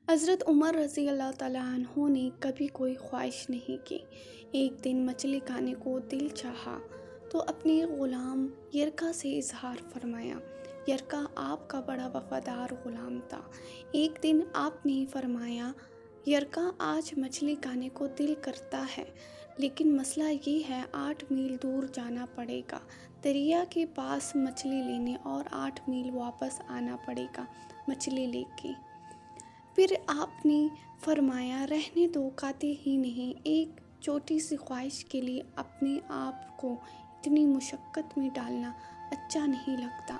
حضرت عمر رضی اللہ تعالیٰ عنہ نے کبھی کوئی خواہش نہیں کی۔ ایک دن مچھلی کھانے کو دل چاہا تو اپنے غلام یرکا سے اظہار فرمایا۔ یرکا آپ کا بڑا وفادار غلام تھا۔ ایک دن آپ نے فرمایا، یرکا آج مچھلی کھانے کو دل کرتا ہے، لیکن مسئلہ یہ ہے 8 میل دور جانا پڑے گا دریا کے پاس مچھلی لینے، اور 8 میل واپس آنا پڑے گا مچھلی لے کے۔ پھر آپ نے فرمایا، رہنے دو، کھاتے ہی نہیں۔ ایک چھوٹی سی خواہش کے لیے اپنے آپ کو اتنی مشقت میں ڈالنا اچھا نہیں لگتا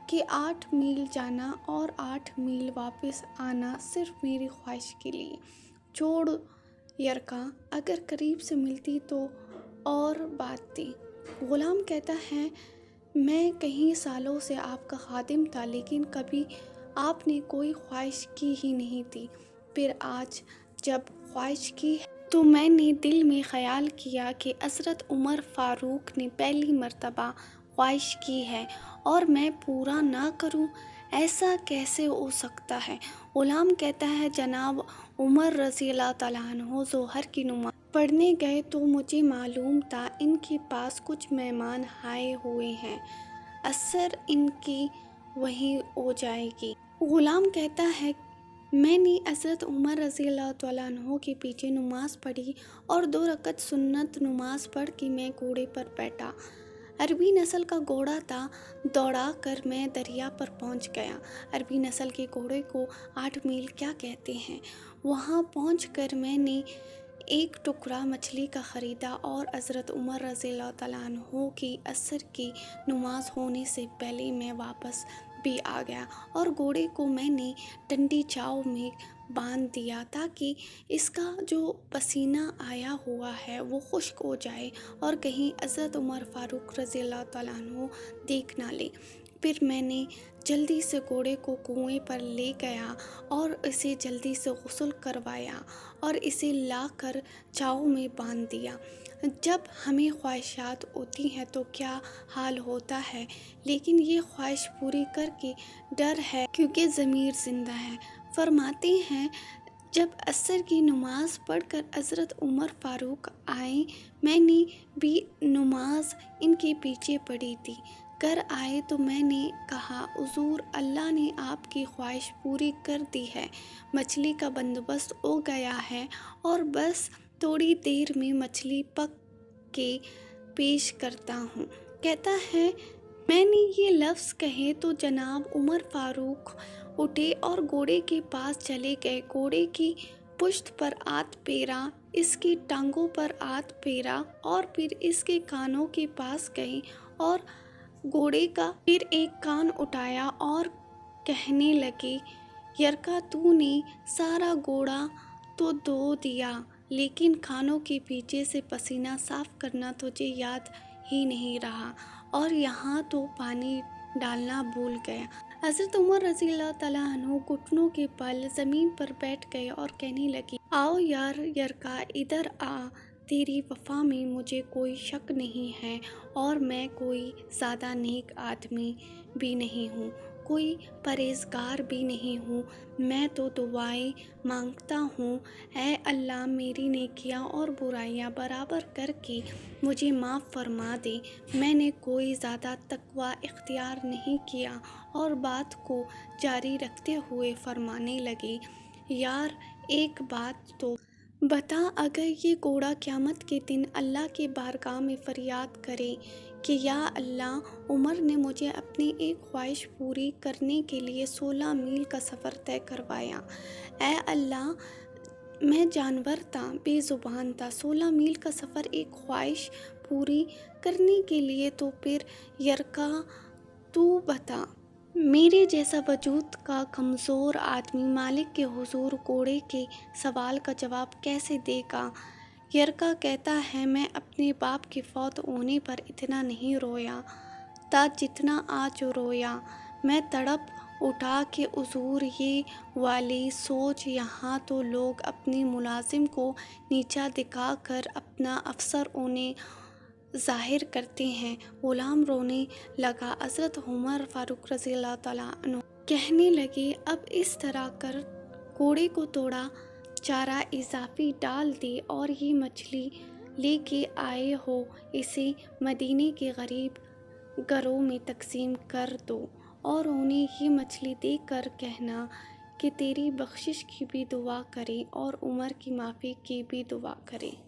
کہ 8 میل جانا اور 8 میل واپس آنا صرف میری خواہش کے لیے۔ چھوڑ یرکا، اگر قریب سے ملتی تو اور بات تھی۔ غلام کہتا ہے، میں کئی سالوں سے آپ کا خادم تھا، لیکن کبھی آپ نے کوئی خواہش کی ہی نہیں تھی۔ پھر آج جب خواہش کی تو میں نے دل میں خیال کیا کہ حضرت عمر فاروق نے پہلی مرتبہ خواہش کی ہے اور میں پورا نہ کروں، ایسا کیسے ہو سکتا ہے؟ غلام کہتا ہے، جناب عمر رضی اللہ تعالیٰ عنہ ظہر کی نماز پڑھنے گئے تو مجھے معلوم تھا ان کے پاس کچھ مہمان آئے ہوئے ہیں، عصر ان کی وہیں ہو جائے گی۔ غلام کہتا ہے، میں نے حضرت عمر رضی اللہ تعالیٰ عنہ کے پیچھے نماز پڑھی اور 2 رکعت سنت نماز پڑھ کے میں گھوڑے پر بیٹھا۔ عربی نسل کا گھوڑا تھا، دوڑا کر میں دریا پر پہنچ گیا۔ عربی نسل کے گھوڑے کو 8 میل کیا کہتے ہیں؟ وہاں پہنچ کر میں نے ایک ٹکڑا مچھلی کا خریدا اور حضرت عمر رضی اللہ تعالیٰ عنہ کی عصر کی نماز ہونے سے پہلے میں واپس بھی آ گیا، اور گھوڑے کو میں نے ٹھنڈی چھاؤں میں باندھ دیا تاکہ اس کا جو پسینہ آیا ہوا ہے وہ خشک ہو جائے اور کہیں حضرت عمر فاروق رضی اللہ تعالیٰ عنہ دیکھ نہ لے۔ پھر میں نے جلدی سے گھوڑے کو کنویں پر لے گیا اور اسے جلدی سے غسل کروایا اور اسے لا کر چھاؤں میں باندھ دیا۔ جب ہمیں خواہشات ہوتی ہیں تو کیا حال ہوتا ہے، لیکن یہ خواہش پوری کر کے ڈر ہے کیونکہ ضمیر زندہ ہے۔ فرماتے ہیں، جب عصر کی نماز پڑھ کر حضرت عمر فاروق آئے، میں نے بھی نماز ان کے پیچھے پڑھی تھی۔ گھر آئے تو میں نے کہا، حضور، اللہ نے آپ کی خواہش پوری کر دی ہے، مچھلی کا بندوبست ہو گیا ہے اور بس تھوڑی دیر میں مچھلی پک کے پیش کرتا ہوں۔ کہتا ہے، میں نے یہ لفظ کہے تو جناب عمر فاروق اٹھے اور گھوڑے کے پاس چلے گئے، گھوڑے کی پشت پر ہاتھ پھیرا، اس کی ٹانگوں پر ہاتھ پھیرا اور پھر اس کے کانوں کے پاس گئے اور گھوڑے کا پھر ایک کان اٹھایا اور کہنے لگے، یرکا، تو نے سارا گھوڑا تو دھو دیا، لیکن کانوں کے پیچھے سے پسینہ صاف کرنا تجھے یاد ہی نہیں رہا اور یہاں تو پانی ڈالنا بھول گیا۔ حضرت عمر رضی اللہ تعالیٰ عنہ گھٹنوں کے بل زمین پر بیٹھ گئے اور کہنے لگے، آؤ یار یرکا، ادھر آ، تیری وفا میں مجھے کوئی شک نہیں ہے اور میں کوئی زیادہ نیک آدمی بھی نہیں ہوں، کوئی پرہیزگار بھی نہیں ہوں، میں تو دعائیں مانگتا ہوں، اے اللہ میری نیکیاں اور برائیاں برابر کر کے مجھے معاف فرما دے۔ میں نے کوئی زیادہ تقویٰ اختیار نہیں کیا، اور بات کو جاری رکھتے ہوئے فرمانے لگے، یار ایک بات تو بتا، اگر یہ گھوڑا قیامت کے دن اللہ کی بارگاہ میں فریاد کرے کہ یا اللہ، عمر نے مجھے اپنی ایک خواہش پوری کرنے کے لیے 16 میل کا سفر طے کروایا، اے اللہ میں جانور تھا، بے زبان تھا، 16 میل کا سفر ایک خواہش پوری کرنے کے لیے، تو پھر یرکا تو بتا، میرے جیسا وجود کا کمزور آدمی مالک کے حضور گھوڑے کے سوال کا جواب کیسے دے گا؟ یرکا کہتا ہے، میں اپنے باپ کے فوت ہونے پر اتنا نہیں رویا تھا جتنا آج رویا، میں تڑپ اٹھا کہ حضور یہ والی سوچ، یہاں تو لوگ اپنے ملازم کو نیچا دکھا کر اپنا افسر ہونے ظاہر کرتے ہیں۔ غلام رونے لگا۔ حضرت عمر فاروق رضی اللہ تعالیٰ عنہ کہنے لگے، اب اس طرح کر، کوڑے کو توڑا چارہ اضافی ڈال دے اور یہ مچھلی لے کے آئے ہو اسے مدینے کے غریب گھروں میں تقسیم کر دو اور انہیں یہ مچھلی دے کر کہنا کہ تیری بخشش کی بھی دعا کریں اور عمر کی معافی کی بھی دعا کریں۔